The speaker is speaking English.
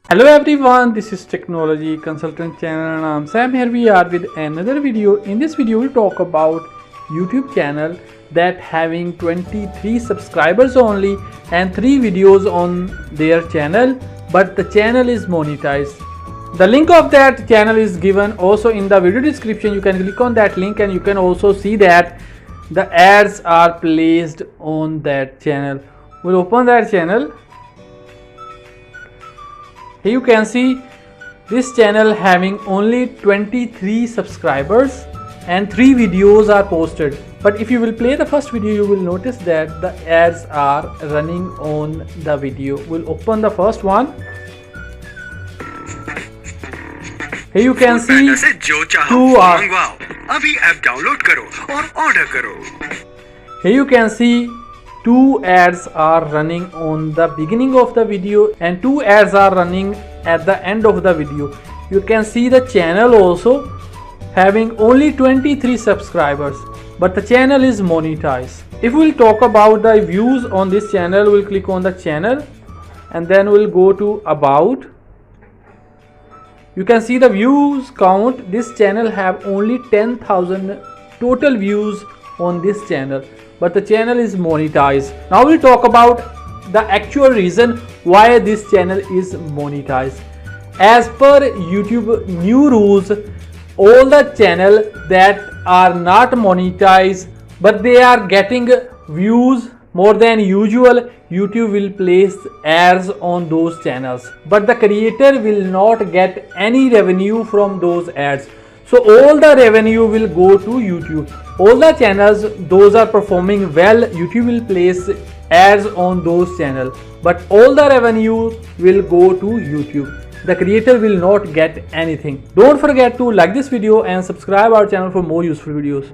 Hello everyone, this is Technology Consultant channel and I'm Sam. Here we are with another video. In this video we'll talk about YouTube channel that having 23 subscribers only and 3 videos on their channel, but the channel is monetized. The link of that channel is given also in the video description. You can click on that link and you can also see that the ads are placed on that channel. We'll open that channel. Here you can see this channel having only 23 subscribers and 3 videos are posted. But if you will play the first video, you will notice that the ads are running on the video. We'll open the first one. Here you can see 2 are. Here you can see 2 ads are running on the beginning of the video and 2 ads are running at the end of the video. You can see the channel also having only 23 subscribers, but the channel is monetized. If we'll talk about the views on this channel, we'll click on the channel and then we'll go to about. You can see the views count. This channel have only 10,000 total views on this channel, but the channel is monetized. Now we'll talk about the actual reason why this channel is monetized. As per YouTube new rules, all the channel that are not monetized but they are getting views more than usual, YouTube will place ads on those channels, but the creator will not get any revenue from those ads. So all the revenue will go to YouTube. All the channels those are performing well, YouTube will place ads on those channels, but all the revenue will go to YouTube. The creator will not get anything. Don't forget to like this video and subscribe our channel for more useful videos.